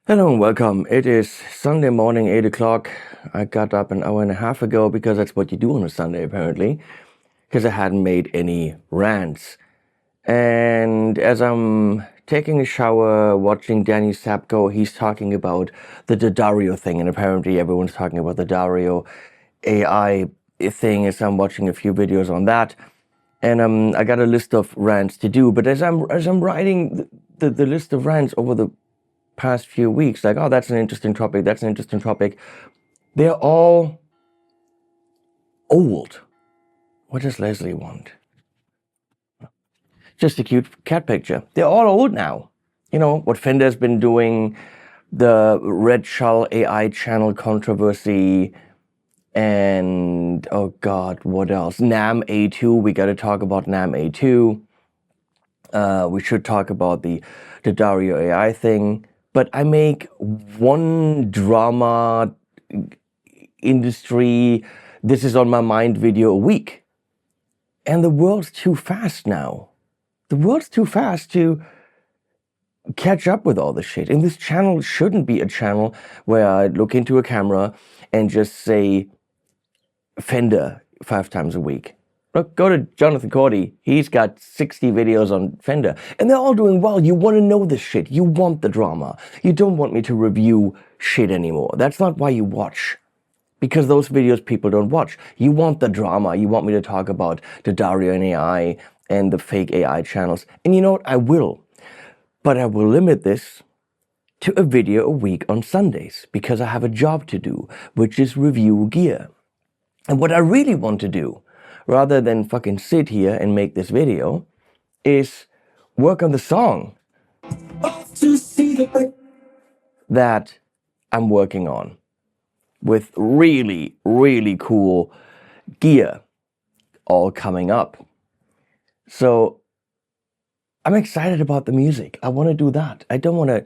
Hello and welcome. It is Sunday morning, 8 o'clock. I got up an hour and a half ago because that's what you do on a Sunday apparently, because I hadn't made any rants. And as I'm taking a shower, watching Danny Sapko, he's talking about the Dario thing, and apparently everyone's talking about the Dario AI thing as I'm watching a few videos on that. And I got a list of rants to do, but as I'm writing the list of rants over the past few weeks, like, oh, that's an interesting topic, they're all old. What does Leslie want? Just a cute cat picture. They're all old now. You know, what Fender's been doing, the Red Shell AI channel controversy, and oh god, what else? NAM A2, we gotta talk about NAM A2. We should talk about the Dario AI thing. But I make one drama industry, this is on my mind video a week. And the world's too fast now. The world's too fast to catch up with all this shit. And this channel shouldn't be a channel where I look into a camera and just say Fender 5 times a week. Look, go to Jonathan Cordy. He's got 60 videos on Fender. And they're all doing well. You want to know this shit. You want the drama. You don't want me to review shit anymore. That's not why you watch. Because those videos people don't watch. You want the drama. You want me to talk about the Dario and AI and the fake AI channels. And you know what? I will. But I will limit this to a video a week on Sundays. Because I have a job to do, which is review gear. And what I really want to do, rather than fucking sit here and make this video, is work on the song that I'm working on with really, really cool gear all coming up. So I'm excited about the music. I want to do that. I don't want to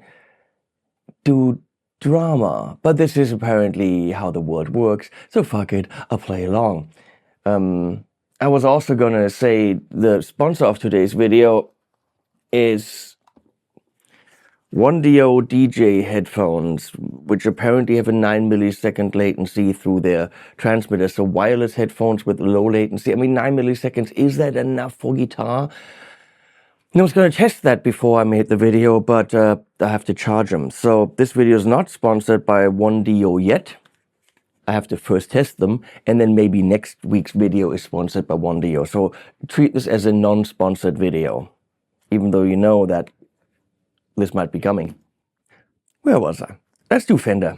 do drama, but this is apparently how the world works. So fuck it, I'll play along. I was also gonna say the sponsor of today's video is 1DO DJ headphones, which apparently have a 9 millisecond latency through their transmitter. So wireless headphones with low latency. I mean, 9 milliseconds, is that enough for guitar? I was going to test that before I made the video, but I have to charge them. So this video is not sponsored by 1DO yet. I have to first test them, and then maybe next week's video is sponsored by 1DO. So treat this as a non-sponsored video, even though you know that this might be coming. Where was I? Let's do Fender.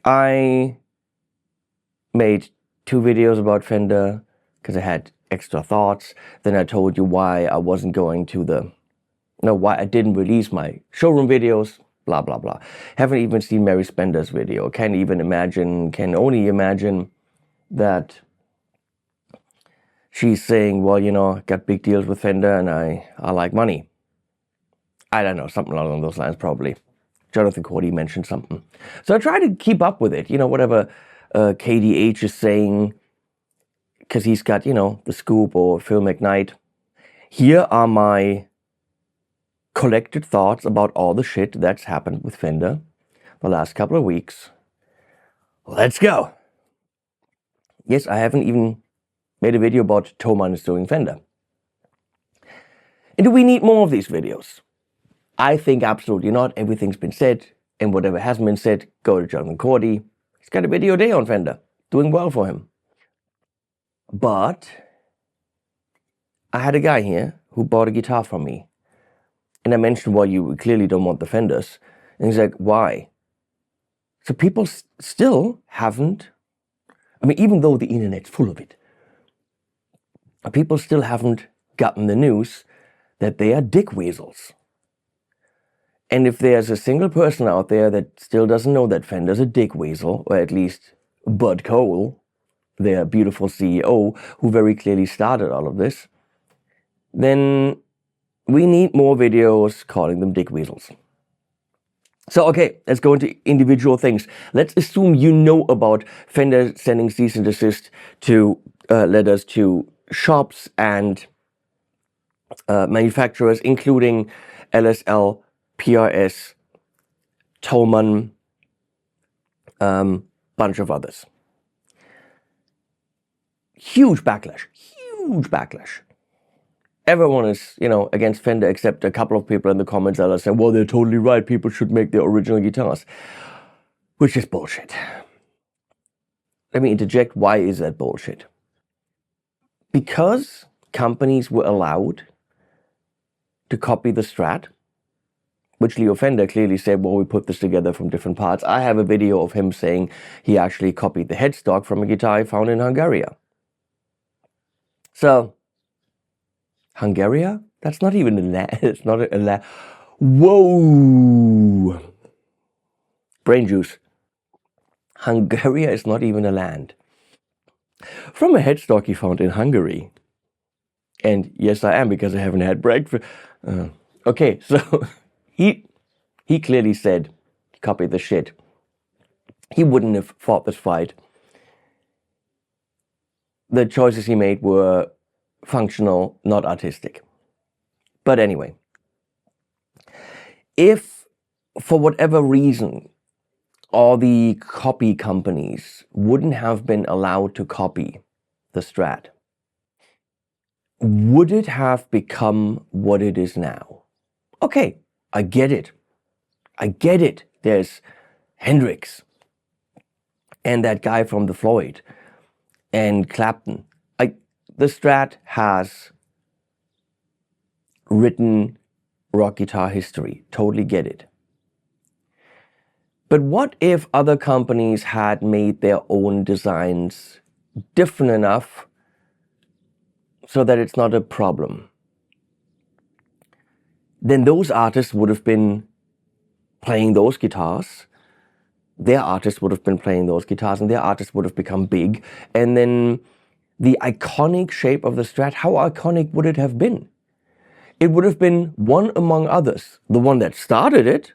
I made 2 videos about Fender because I had extra thoughts. Then I told you why I wasn't going to why I didn't release my showroom videos. Blah, blah, blah. Haven't even seen Mary Spender's video. Can only imagine that she's saying, well, you know, got big deals with Fender and I like money. I don't know, something along those lines probably. Jonathan Cordy mentioned something. So I try to keep up with it, you know, whatever KDH is saying, because he's got, you know, The Scoop or Phil McKnight. Here are my collected thoughts about all the shit that's happened with Fender the last couple of weeks. Let's go. Yes, I haven't even made a video about Thomann is doing Fender. And do we need more of these videos? I think absolutely not. Everything's been said, and whatever hasn't been said, go to Jonathan Cordy. He's got a video a day on Fender. Doing well for him. But I had a guy here who bought a guitar from me. And I mentioned, well, you clearly don't want the Fenders. And he's like, why? So people still haven't, I mean, even though the internet's full of it, people still haven't gotten the news that they are dick weasels. And if there's a single person out there that still doesn't know that Fender's a dick weasel, or at least Bud Cole, their beautiful CEO, who very clearly started all of this, then we need more videos calling them dick weasels. So, okay, let's go into individual things. Let's assume you know about Fender sending cease and desist to letters to shops and manufacturers, including LSL, PRS, Tolman, bunch of others. Huge backlash. Everyone is, against Fender except a couple of people in the comments that are saying, well, they're totally right, people should make their original guitars. Which is bullshit. Let me interject, why is that bullshit? Because companies were allowed to copy the Strat, which Leo Fender clearly said, well, we put this together from different parts. I have a video of him saying he actually copied the headstock from a guitar he found in Hungary. So, Hungary? That's not even it's not a whoa! Brain juice. Hungary is not even a land. From a headstock he found in Hungary. And yes, I am, because I haven't had breakfast. Okay, so he clearly said he copied the shit. He wouldn't have fought this fight. The choices he made were functional, not artistic. But anyway, if for whatever reason all the copy companies wouldn't have been allowed to copy the Strat, would it have become what it is now? Okay, I get it. There's Hendrix and that guy from the Floyd and Clapton. The Strat has written rock guitar history. Totally get it. But what if other companies had made their own designs different enough so that it's not a problem? Then those artists would have been playing those guitars. Their artists would have been playing those guitars, and their artists would have become big. And then the iconic shape of the Strat, how iconic would it have been? It would have been one among others. The one that started it,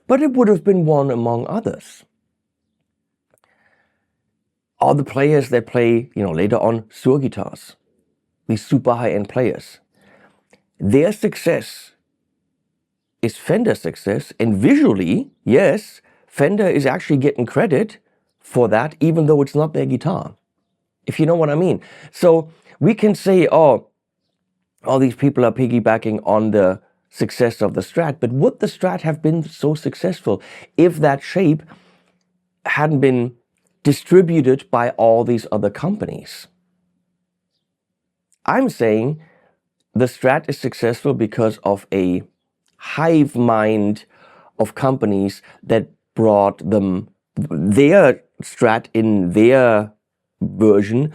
but it would have been one among others. All the players that play, later on, Sur guitars, these super high-end players, their success is Fender's success, and visually, yes, Fender is actually getting credit for that, even though it's not their guitar. If you know what I mean. So we can say, oh, all these people are piggybacking on the success of the Strat, but would the Strat have been so successful if that shape hadn't been distributed by all these other companies? I'm saying the Strat is successful because of a hive mind of companies that brought them their Strat in their version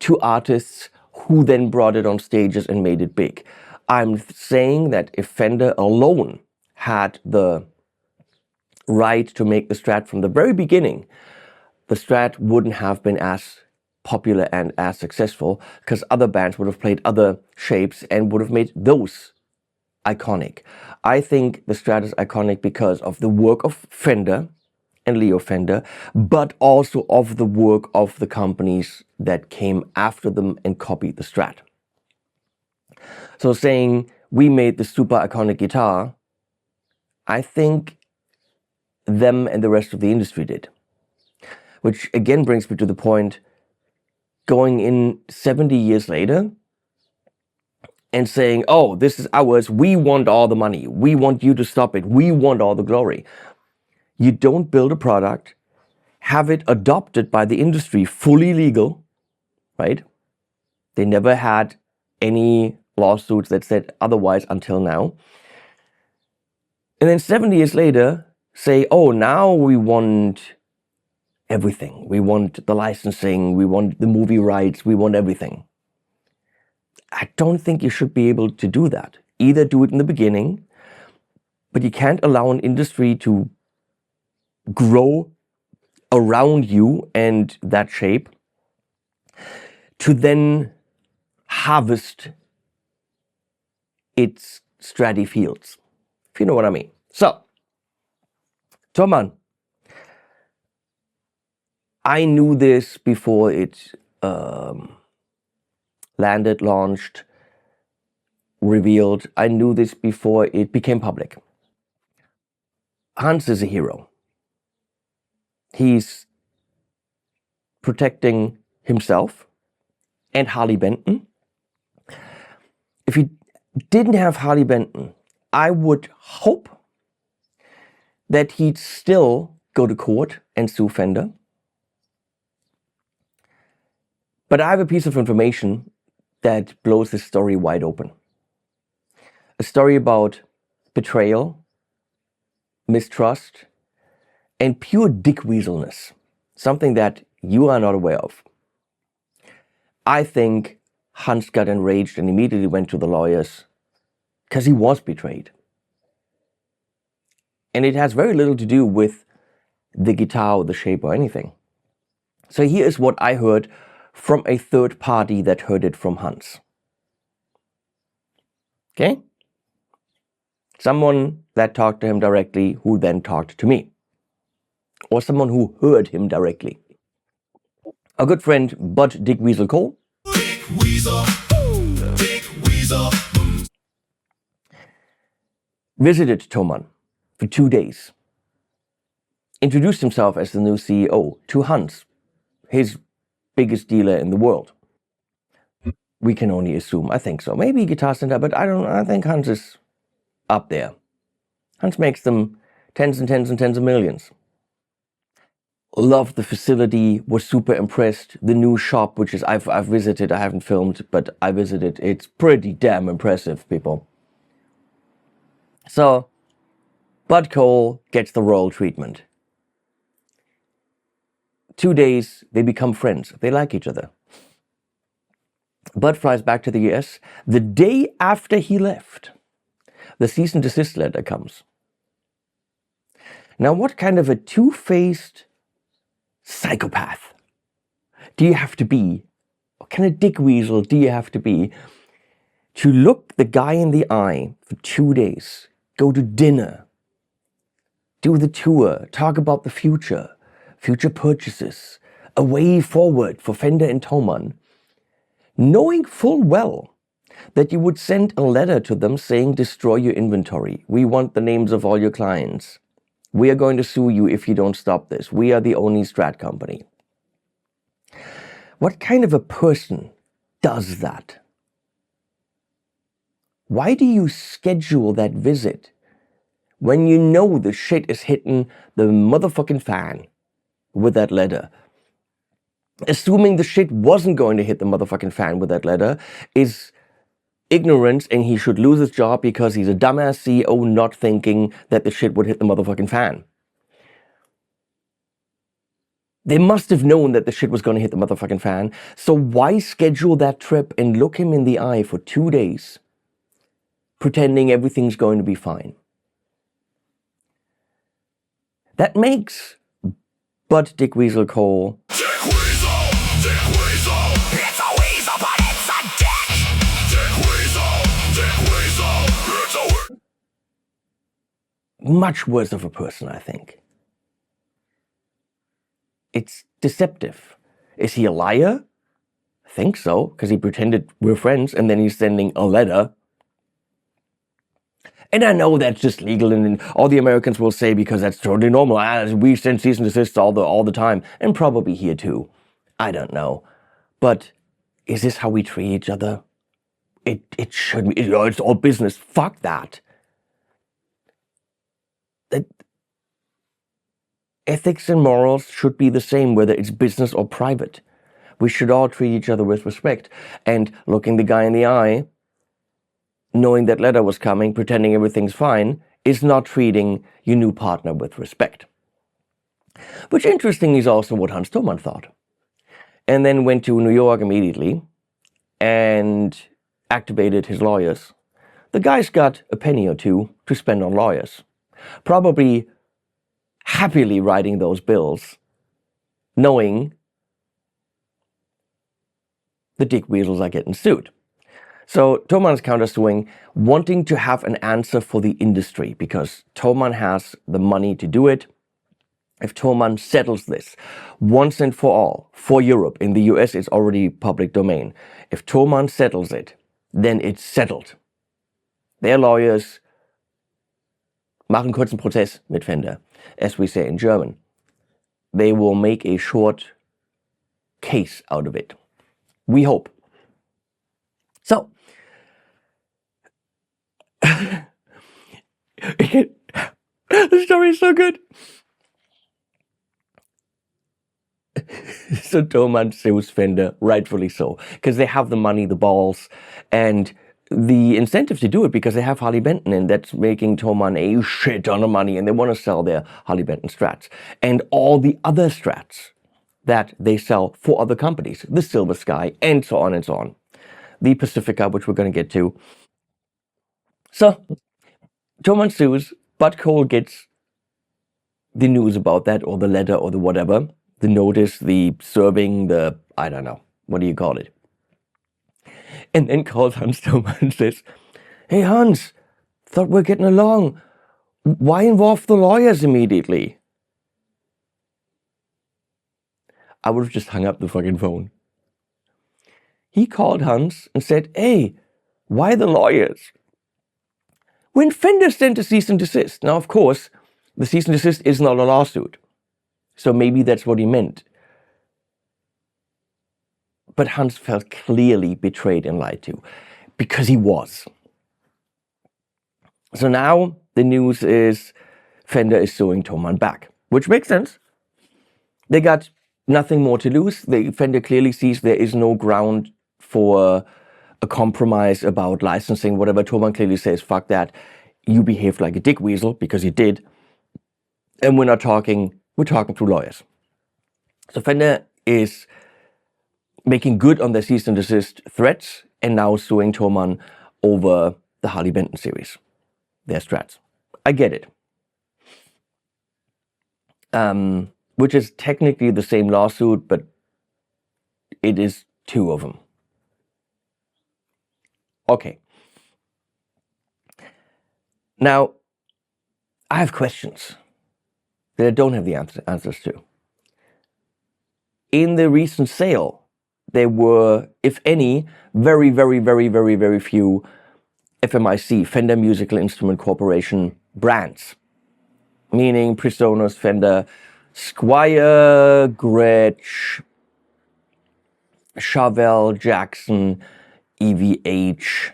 to artists who then brought it on stages and made it big. I'm saying that if Fender alone had the right to make the Strat from the very beginning, the Strat wouldn't have been as popular and as successful, because other bands would have played other shapes and would have made those iconic. I think the Strat is iconic because of the work of Fender and Leo Fender, but also of the work of the companies that came after them and copied the Strat. So saying we made the super iconic guitar, I think them and the rest of the industry did. Which again brings me to the point, going in 70 years later and saying, oh, this is ours, we want all the money, we want you to stop it, we want all the glory. You don't build a product, have it adopted by the industry, fully legal, right? They never had any lawsuits that said otherwise until now. And then 70 years later, say, oh, now we want everything. We want the licensing, we want the movie rights, we want everything. I don't think you should be able to do that. Either do it in the beginning, but you can't allow an industry to grow around you and that shape to then harvest its Stratty fields, if you know what I mean. So, Toman, I knew this before it landed, launched, revealed. I knew this before it became public. Hans is a hero. He's protecting himself and Harley Benton. If he didn't have Harley Benton, I would hope that he'd still go to court and sue Fender. But I have a piece of information that blows this story wide open. A story about betrayal, mistrust, and pure dickweaselness. Something that you are not aware of. I think Hans got enraged and immediately went to the lawyers because he was betrayed. And it has very little to do with the guitar or the shape or anything. So here is what I heard from a third party that heard it from Hans. Okay? Someone that talked to him directly who then talked to me. Or someone who heard him directly. Our good friend Bud Dick Weasel Cole visited Thomann for 2 days. Introduced himself as the new CEO to Hans, his biggest dealer in the world. We can only assume. I think so. Maybe Guitar Center, but I think Hans is up there. Hans makes them tens and tens and tens of millions. Loved the facility, was super impressed. The new shop, which is I've visited, I haven't filmed, but I visited. It's pretty damn impressive, people. So, Bud Cole gets the royal treatment. 2 days, they become friends. They like each other. Bud flies back to the US. The day after he left, the cease and desist letter comes. Now, what kind of a two-faced psychopath do you have to be? What kind of dickweasel do you have to be to look the guy in the eye for 2 days, go to dinner, do the tour, talk about the future purchases, a way forward for Fender and Thomann, knowing full well that you would send a letter to them saying, destroy your inventory. We want the names of all your clients. We are going to sue you if you don't stop this. We are the only Strat company. What kind of a person does that? Why do you schedule that visit when you know the shit is hitting the motherfucking fan with that letter? Assuming the shit wasn't going to hit the motherfucking fan with that letter is ignorance, and he should lose his job because he's a dumbass CEO not thinking that the shit would hit the motherfucking fan. They must have known that the shit was going to hit the motherfucking fan, so why schedule that trip and look him in the eye for 2 days pretending everything's going to be fine? That makes Bud Dick Weasel Cole much worse of a person, I think. It's deceptive. Is he a liar? I think so, because he pretended we're friends and then he's sending a letter. And I know that's just legal, and all the Americans will say because that's totally normal. We send cease and desist all the time, and probably here too. I don't know. But is this how we treat each other? It shouldn't be. It's all business. Fuck that. Ethics and morals should be the same whether it's business or private. We should all treat each other with respect. And looking the guy in the eye, knowing that letter was coming, pretending everything's fine, is not treating your new partner with respect. Which, interesting, is also what Hans Thomann thought. And then went to New York immediately and activated his lawyers. The guy's got a penny or two to spend on lawyers. Probably happily writing those bills, knowing the dick weasels are getting sued. So Thomann is countersuing, wanting to have an answer for the industry because Thomann has the money to do it. If Thomann settles this once and for all for Europe, in the US it's already public domain. If Thomann settles it, then it's settled. Their lawyers machen kurzen Prozess mit Fender, as we say in German. They will make a short case out of it. We hope. So, the story is so good. So Thomann sues Fender, rightfully so, because they have the money, the balls, and the incentive to do it, because they have Harley Benton, and that's making Thomann a shit ton of money, and they want to sell their Harley Benton Strats and all the other Strats that they sell for other companies, the Silver Sky, and so on and so on. The Pacifica, which we're going to get to. So Thomann sues, Bud Cole gets the news about that, or the letter, or the whatever, the notice, the serving, the, I don't know, what do you call it? And then calls Hans Thomann and says, "Hey Hans, thought we're getting along. Why involve the lawyers immediately?" I would have just hung up the fucking phone. He called Hans and said, "Hey, why the lawyers? When Fender sent a cease and desist." Now, of course, the cease and desist is not a lawsuit. So maybe that's what he meant. But Hans felt clearly betrayed and lied to, because he was. So now the news is Fender is suing Thomann back, which makes sense. They got nothing more to lose. Fender clearly sees there is no ground for a compromise about licensing, whatever. Thomann clearly says, fuck that. You behaved like a dick weasel, because you did. And we're talking through lawyers. So Fender is making good on their cease and desist threats, and now suing Thomann over the Harley Benton series, their Strats. I get it. Which is technically the same lawsuit, but it is two of them. Okay. Now, I have questions that I don't have the answers to. In the recent sale, there were, if any, very, very, very, very, very few FMIC, Fender Musical Instrument Corporation brands. Meaning Presonus, Fender, Squier, Gretsch, Chevelle, Jackson, EVH.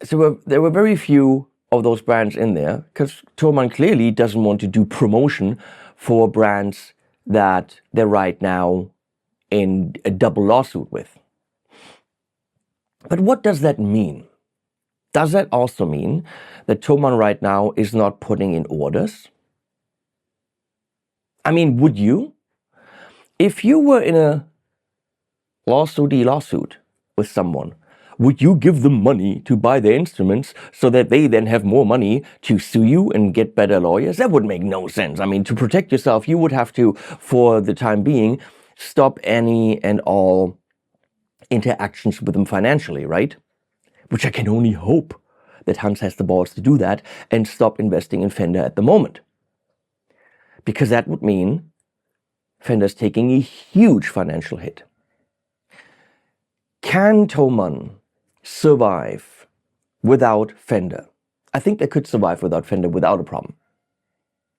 So there were very few of those brands in there, because Thomann clearly doesn't want to do promotion for brands that they're right now in a double lawsuit with. But what does that mean? Does that also mean that Thomann right now is not putting in orders? I mean, would you? If you were in a lawsuit with someone, would you give them money to buy their instruments so that they then have more money to sue you and get better lawyers? That would make no sense. I mean, to protect yourself, you would have to, for the time being, stop any and all interactions with them financially, right? Which I can only hope that Hans has the balls to do that and stop investing in Fender at the moment. Because that would mean Fender's taking a huge financial hit. Can Thomann survive without Fender? I think they could survive without Fender without a problem.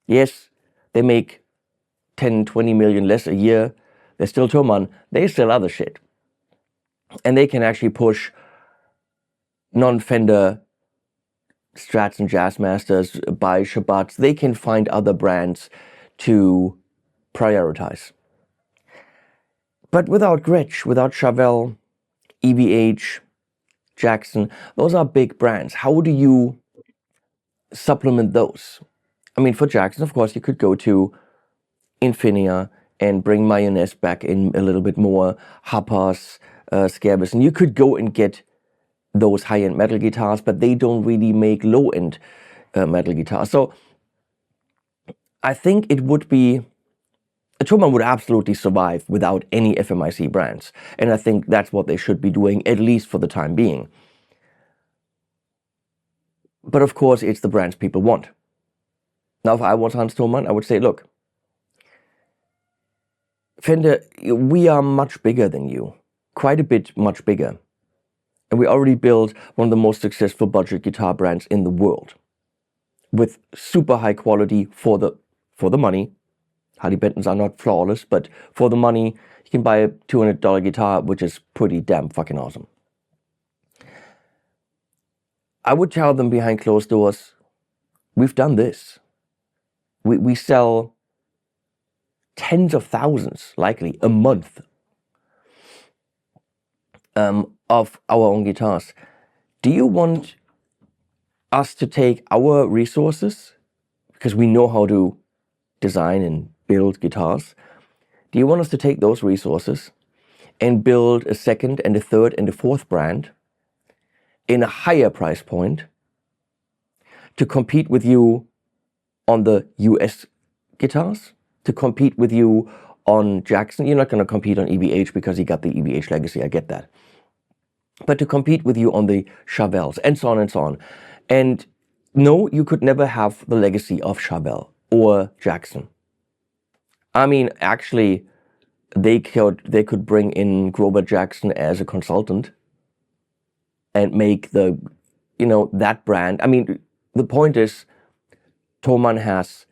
Yes, they make 10, 20 million less a year. They're still Thomann. They sell other shit. And they can actually push non-Fender Strats and Jazzmasters, buy Shabbats. They can find other brands to prioritize. But without Gretsch, without Chevelle, EVH, Jackson, those are big brands. How do you supplement those? I mean, for Jackson, of course, you could go to Infinia and bring Mayonnaise back in a little bit more, Hapas, Scarbus, and you could go and get those high-end metal guitars, but they don't really make low-end metal guitars. So I think it would be, Thomann would absolutely survive without any FMIC brands. And I think that's what they should be doing, at least for the time being. But of course, it's the brands people want. Now, if I was Hans Thomann, I would say, look, Fender, we are much bigger than you. Quite a bit much bigger. And we already built one of the most successful budget guitar brands in the world. with super high quality for the money. Harley Bentons are not flawless, but for the money, you can buy a $200 guitar, which is pretty damn fucking awesome. I would tell them behind closed doors, we've done this. We sell tens of thousands, likely, a month of our own guitars. Do you want us to take our resources, because we know how to design and build guitars, do you want us to take those resources and build a second and a third and a fourth brand in a higher price point to compete with you on the US guitars, to compete with you on Jackson? You're not going to compete on EVH because you got the EVH legacy, I get that. But to compete with you on the Chavelles and so on and so on. And no, you could never have the legacy of Chavelle or Jackson. I mean, actually, they could bring in Grover Jackson as a consultant and make the, that brand. I mean, the point is, Thomann has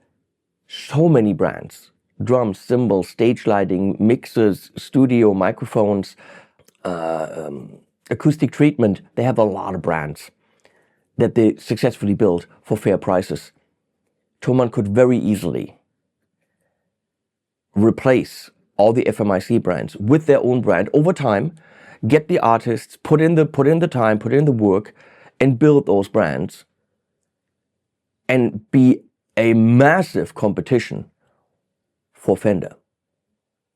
so many brands: drums, cymbals, stage lighting, mixers, studio, microphones, acoustic treatment. They have a lot of brands that they successfully built for fair prices. Thomann could very easily replace all the FMIC brands with their own brand over time, get the artists, put in the time, put in the work, and build those brands, and be a massive competition for Fender.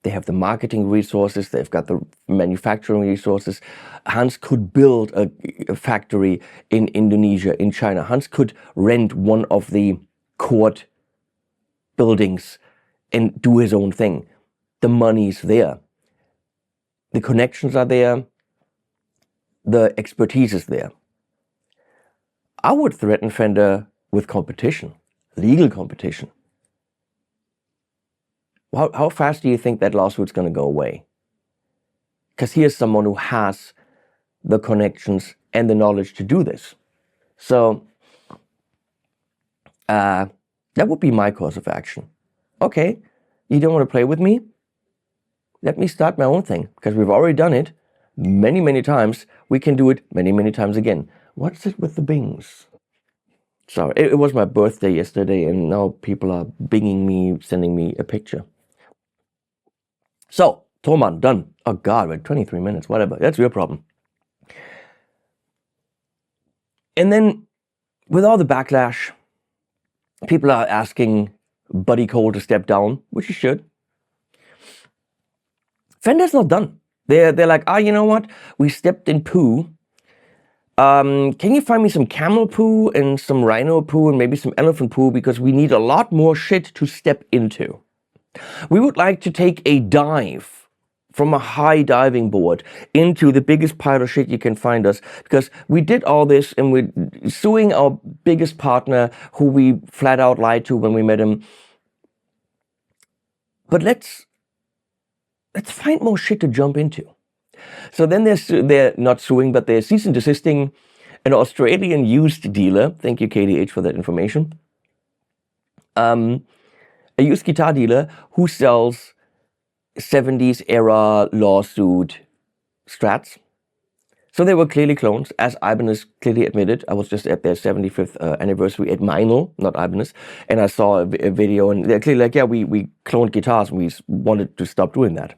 They have the marketing resources, they've got the manufacturing resources. Hans could build a factory in Indonesia, in China. Hans could rent one of the court buildings and do his own thing. The money's there. The connections are there. The expertise is there. I would threaten Fender with competition, legal competition. How fast do you think that lawsuit's going to go away? Because here's someone who has the connections and the knowledge to do this. So that would be my course of action. Okay, you don't want to play with me? Let me start my own thing, because we've already done it many, many times. We can do it many, many times again. What's it with the bings? Sorry, it was my birthday yesterday, and now people are binging me, sending me a picture. So, Thomann, done. Oh God, we're 23 minutes, whatever. That's your problem. And then, with all the backlash, people are asking Buddy Cole to step down, which he should. Fender's not done. They're like, you know what? We stepped in poo. Can you find me some camel poo and some rhino poo and maybe some elephant poo, because we need a lot more shit to step into. We would like to take a dive from a high diving board into the biggest pile of shit you can find us, because we did all this and we're suing our biggest partner who we flat out lied to when we met him. But let's find more shit to jump into. So then they're not suing, but they're cease and desisting an Australian used dealer. Thank you, KDH, for that information. A used guitar dealer who sells 70s era lawsuit Strats. So they were clearly clones, as Ibanez clearly admitted. I was just at their 75th anniversary at Meinl, not Ibanez, and I saw a video, and they're clearly like, yeah, we cloned guitars, and we wanted to stop doing that.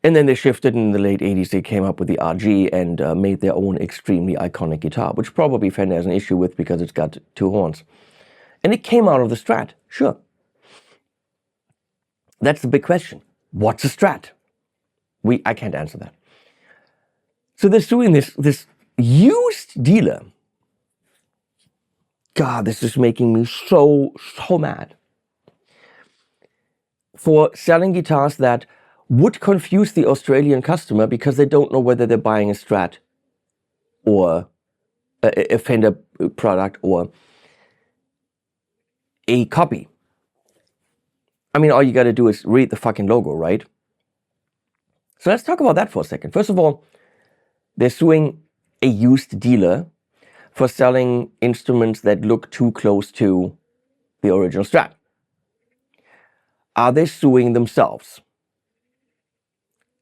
And then they shifted in the late 80s. They came up with the RG and made their own extremely iconic guitar, which probably Fender has an issue with because it's got two horns. And it came out of the Strat, sure. That's the big question. What's a Strat? I can't answer that. So they're suing this used dealer. God, this is making me so mad. For selling guitars that would confuse the Australian customer because they don't know whether they're buying a Strat or a Fender product or a copy. I mean, all you got to do is read the fucking logo, right? So let's talk about that for a second. First of all, they're suing a used dealer for selling instruments that look too close to the original Strat? Are they suing themselves?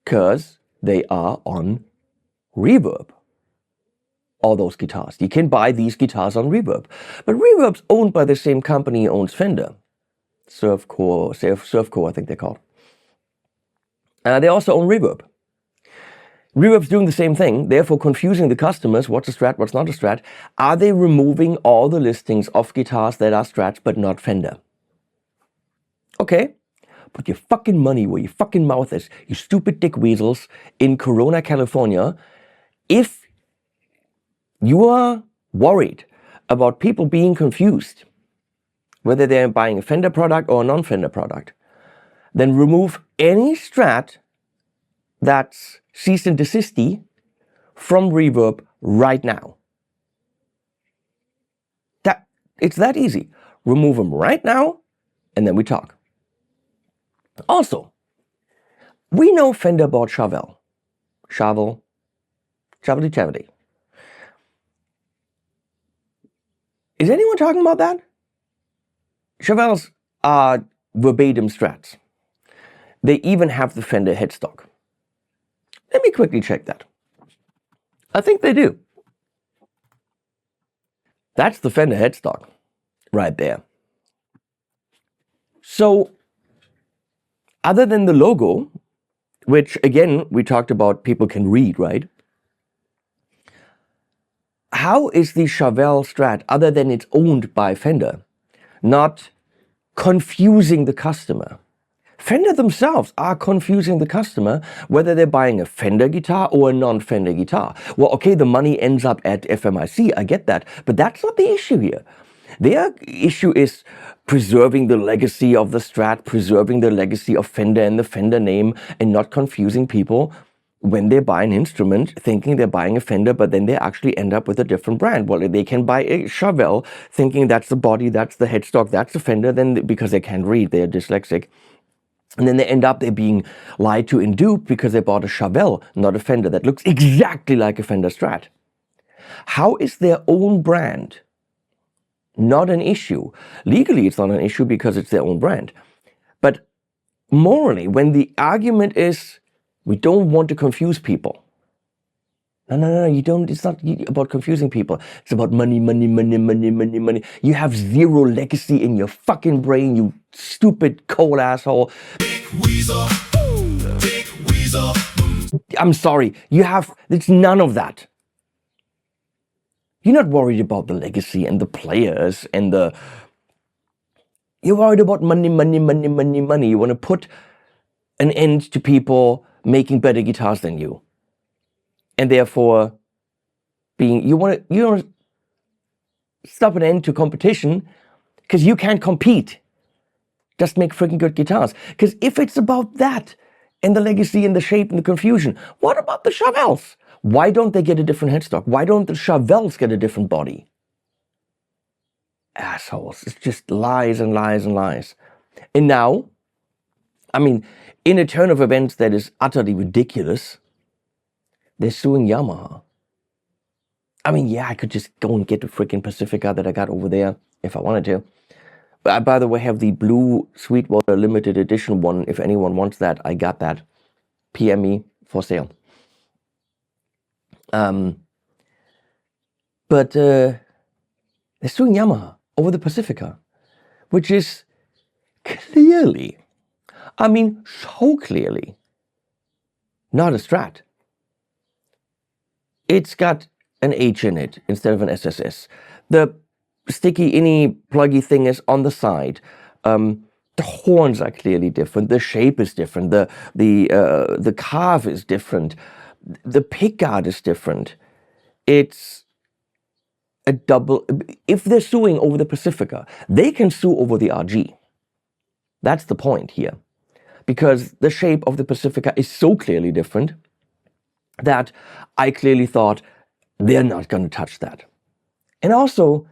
Because they are on Reverb. All those guitars. You can buy these guitars on Reverb. But Reverb's owned by the same company who owns Fender. Surfcore, I think they're called. They also own Reverb. Reverb's doing the same thing, therefore confusing the customers. What's a Strat, what's not a Strat? Are they removing all the listings of guitars that are Strats but not Fender? Okay, put your fucking money where your fucking mouth is, you stupid dick weasels in Corona, California. If you are worried about people being confused, whether they're buying a Fender product or a non-Fender product, then remove any Strat that's cease and desist from Reverb right now. It's that easy. Remove them right now, and then we talk. Also, we know Fender bought Chavelle. Chavely. Is anyone talking about that? Chavelles are verbatim Strats. They even have the Fender headstock. Let me quickly check that. I think they do. That's the Fender headstock right there. So, other than the logo, which again, we talked about people can read, right? How is the Chavelle Strat, other than it's owned by Fender, not confusing the customer? Fender themselves are confusing the customer whether they're buying a Fender guitar or a non-Fender guitar. Well, okay, the money ends up at FMIC, I get that, but that's not the issue here. Their issue is preserving the legacy of the Strat, preserving the legacy of Fender and the Fender name, and not confusing people when they buy an instrument thinking they're buying a Fender, but then they actually end up with a different brand. Well, they can buy a Chavelle thinking that's the body, that's the headstock, that's the Fender, then because they can't read, they're dyslexic. And then they end up they're being lied to and duped because they bought a Chavelle, not a Fender, that looks exactly like a Fender Strat. How is their own brand not an issue? Legally, it's not an issue because it's their own brand. But morally, when the argument is, we don't want to confuse people. No, you don't. It's not about confusing people. It's about money. You have zero legacy in your fucking brain, you stupid cold asshole. Big weasel. Big weasel. I'm sorry. It's none of that. You're not worried about the legacy and the players and you're worried about money. You want to put an end to people making better guitars than you. And therefore, you want to stop an end to competition because you can't compete. Just make freaking good guitars. Because if it's about that and the legacy and the shape and the confusion, what about the Chavelles? Why don't they get a different headstock? Why don't the Chavelles get a different body? Assholes. It's just lies and lies and lies. And now, in a turn of events that is utterly ridiculous, they're suing Yamaha. I could just go and get the freaking Pacifica that I got over there if I wanted to. But I, by the way, have the blue Sweetwater limited edition one. If anyone wants that, I got that. PM me for sale. But they're suing Yamaha over the Pacifica, which is clearly, so clearly, not a Strat. It's got an H in it instead of an SSS. The sticky, inny, pluggy thing is on the side. The horns are clearly different. The shape is different. The carve is different. The pickguard is different. It's a double. If they're suing over the Pacifica, they can sue over the RG. That's the point here. Because the shape of the Pacifica is so clearly different that I clearly thought they're not going to touch that. And also,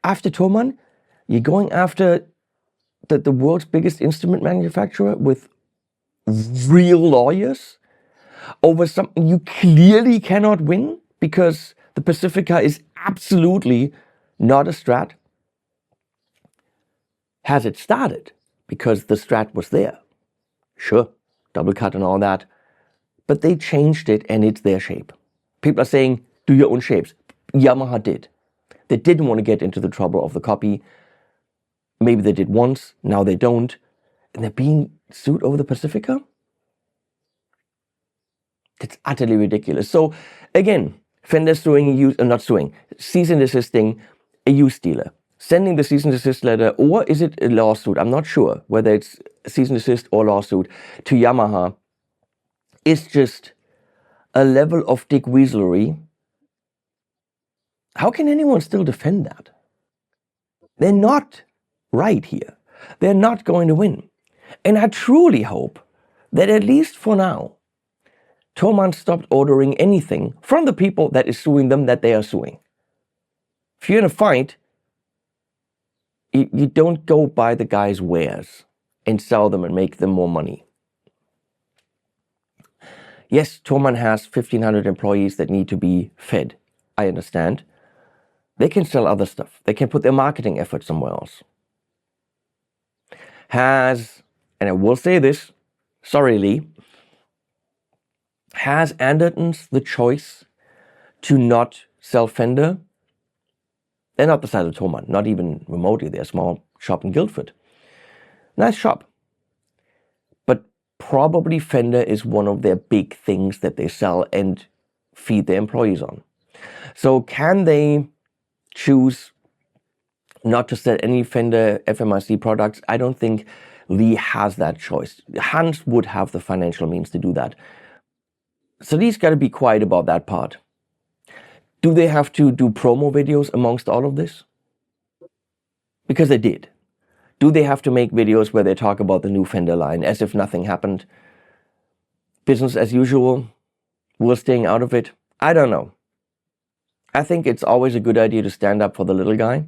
after Thomann, you're going after the world's biggest instrument manufacturer with real lawyers over something you clearly cannot win because the Pacifica is absolutely not a Strat. Has it started because the Strat was there? Sure, double cut and all that. But they changed it and it's their shape. People are saying, do your own shapes. Yamaha did. They didn't want to get into the trouble of the copy. Maybe they did once, now they don't. And they're being sued over the Pacifica? It's utterly ridiculous. So again, Fender suing not suing, cease and desisting a used dealer, sending the cease and desist letter, or is it a lawsuit? I'm not sure whether it's cease and desist or lawsuit to Yamaha. Is just a level of dickweaselry. How can anyone still defend that? They're not right here. They're not going to win. And I truly hope that at least for now, Thomann stopped ordering anything from the people that is suing them that they are suing. If you're in a fight, you don't go buy the guy's wares and sell them and make them more money. Yes, Thomann has 1,500 employees that need to be fed. I understand. They can sell other stuff. They can put their marketing effort somewhere else. And I will say this, sorry Lee, has Andertons the choice to not sell Fender? They're not the size of Thomann, not even remotely. They're a small shop in Guildford. Nice shop. But probably Fender is one of their big things that they sell and feed their employees on. So can they choose not to sell any Fender FMIC products? I don't think Lee has that choice. Hans would have the financial means to do that. So Lee's got to be quiet about that part. Do they have to do promo videos amongst all of this? Because they did. Do they have to make videos where they talk about the new Fender line as if nothing happened? Business as usual? We're staying out of it? I don't know. I think it's always a good idea to stand up for the little guy.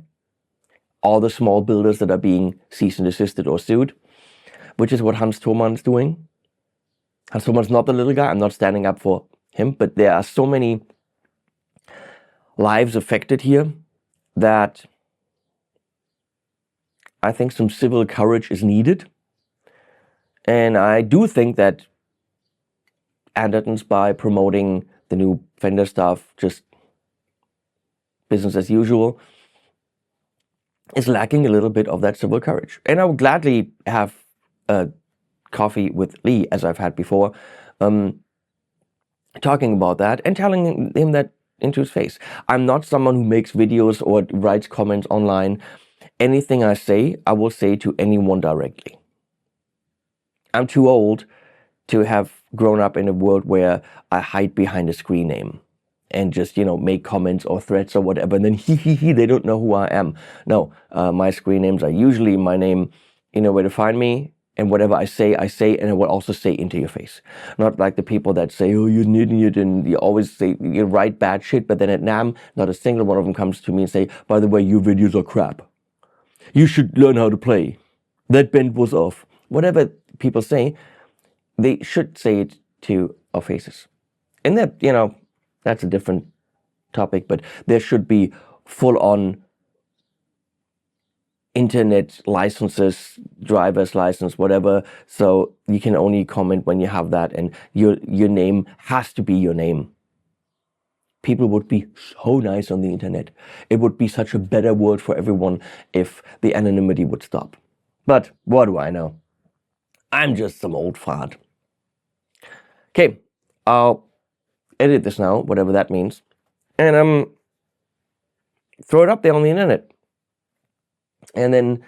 All the small builders that are being cease and desisted or sued, which is what Hans Thomann's doing. Hans Thomann's not the little guy. I'm not standing up for him, but there are so many lives affected here that I think some civil courage is needed. And I do think that Andertons, by promoting the new Fender stuff, just business as usual, is lacking a little bit of that civil courage. And I would gladly have a coffee with Lee, as I've had before, talking about that and telling him that into his face. I'm not someone who makes videos or writes comments online. Anything I say, I will say to anyone directly. I'm too old to have grown up in a world where I hide behind a screen name and just, make comments or threats or whatever, and then they don't know who I am. No, my screen names are usually my name. You know where to find me, and whatever I say, and I will also say into your face. Not like the people that say, oh, you're an idiot, and you always say, you write bad shit, but then at NAMM, not a single one of them comes to me and say, by the way, your videos are crap. You should learn how to play. That bend was off. Whatever people say, they should say it to our faces. And that, that's a different topic, but there should be full-on internet licenses, driver's license, whatever. So you can only comment when you have that, and your name has to be your name. People would be so nice on the internet. It would be such a better world for everyone if the anonymity would stop. But what do I know? I'm just some old fart. Okay, I'll edit this now, whatever that means, and throw it up there on the internet. And then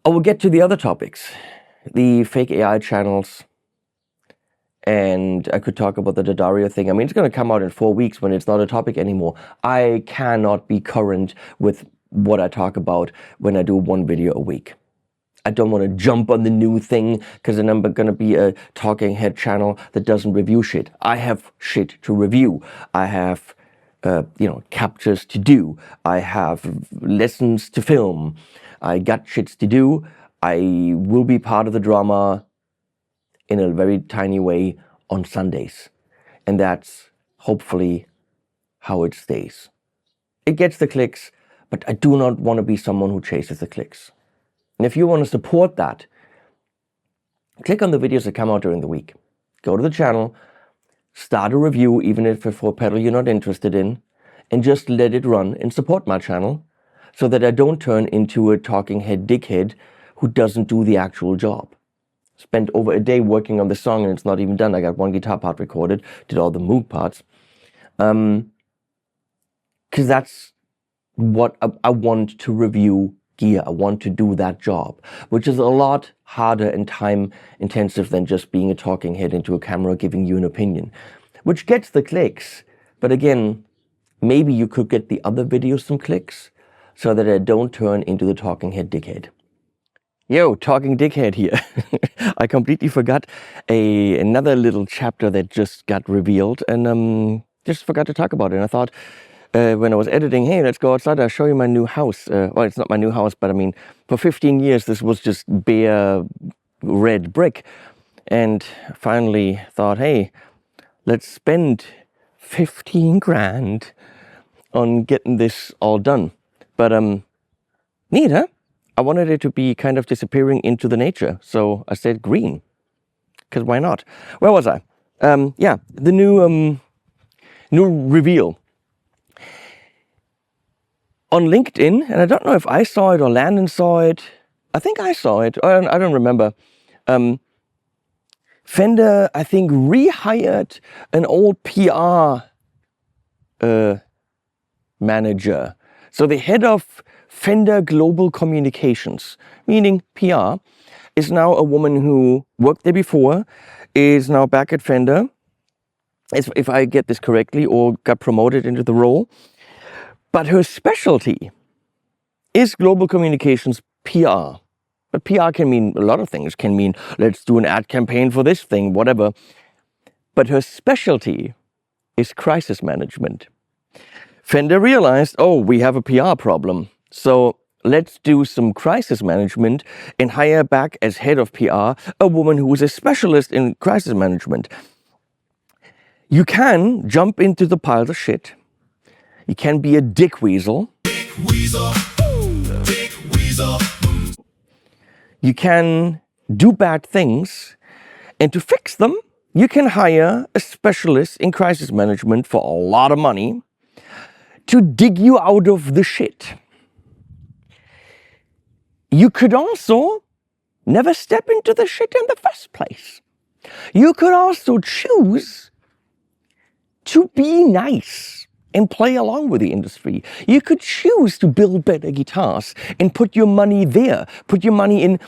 I will get to the other topics, the fake AI channels, and I could talk about the Daddario thing. I mean, it's going to come out in 4 weeks when it's not a topic anymore. I cannot be current with what I talk about when I do one video a week. I don't want to jump on the new thing because then I'm going to be a talking head channel that doesn't review shit. I have shit to review. I have captures to do. I have lessons to film. I got shits to do. I will be part of the drama in a very tiny way on Sundays. And that's hopefully how it stays. it gets the clicks, but I do not want to be someone who chases the clicks. And if you want to support that, click on the videos that come out during the week. Go to the channel, start a review, even if it's for a pedal you're not interested in, and just let it run and support my channel so that I don't turn into a talking head dickhead who doesn't do the actual job. Spent over a day working on the song and it's not even done. I got one guitar part recorded, did all the Moog parts. Because that's what I want to review gear. I want to do that job, which is a lot harder and time intensive than just being a talking head into a camera giving you an opinion, which gets the clicks. But again, maybe you could get the other videos some clicks so that I don't turn into the talking head dickhead. Yo, talking dickhead here. I completely forgot another little chapter that just got revealed and just forgot to talk about it. And I thought when I was editing, hey, let's go outside, I'll show you my new house. Well, it's not my new house, but I mean, for 15 years, this was just bare red brick. And finally thought, hey, let's spend 15 grand on getting this all done. But neat, huh? I wanted it to be kind of disappearing into the nature, so I said green, because why not? Where was I? Yeah, the new reveal on LinkedIn, and I don't know if I saw it or Landon saw it. I think I saw it. I don't remember. Fender, I think, rehired an old PR manager. So the head of Fender Global Communications, meaning PR, is now a woman who worked there before, is now back at Fender, if I get this correctly, or got promoted into the role. But her specialty is global communications PR. But PR can mean a lot of things. It can mean, let's do an ad campaign for this thing, whatever. But her specialty is crisis management. Fender realized, oh, we have a PR problem. So let's do some crisis management and hire back as head of PR a woman who is a specialist in crisis management. You can jump into the piles of shit. You can be a dick weasel. Dick weasel. Dick weasel. You can do bad things. And to fix them, you can hire a specialist in crisis management for a lot of money to dig you out of the shit. You could also never step into the shit in the first place. You could also choose to be nice and play along with the industry. You could choose to build better guitars and put your money there. Put your money in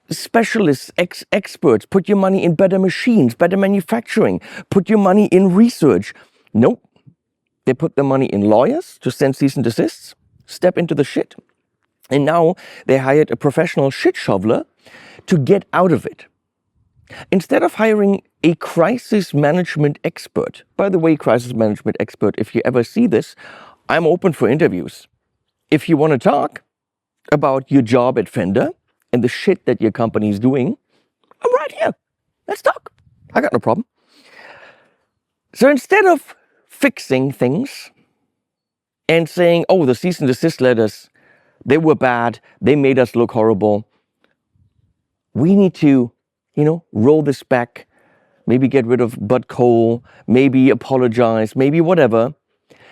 specialists, experts. Put your money in better machines, better manufacturing. Put your money in research. Nope. They put their money in lawyers to send cease and desists, step into the shit. And now they hired a professional shit shoveler to get out of it. Instead of hiring a crisis management expert, by the way, crisis management expert, if you ever see this, I'm open for interviews. If you want to talk about your job at Fender and the shit that your company is doing, I'm right here. Let's talk. I got no problem. So instead of fixing things and saying, oh, the cease and desist letters, they were bad, they made us look horrible, we need to, roll this back, maybe get rid of Bud Cole, maybe apologize, maybe whatever.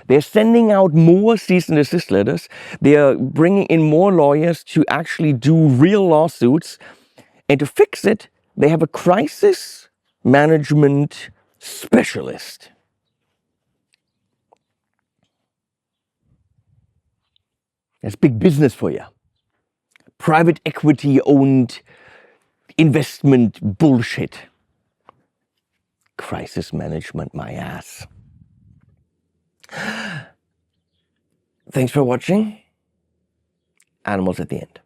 They're sending out more cease and desist letters. They're bringing in more lawyers to actually do real lawsuits. And to fix it, they have a crisis management specialist. That's big business for you. Private equity owned investment bullshit. Crisis management, my ass. Thanks for watching. Animals at the end.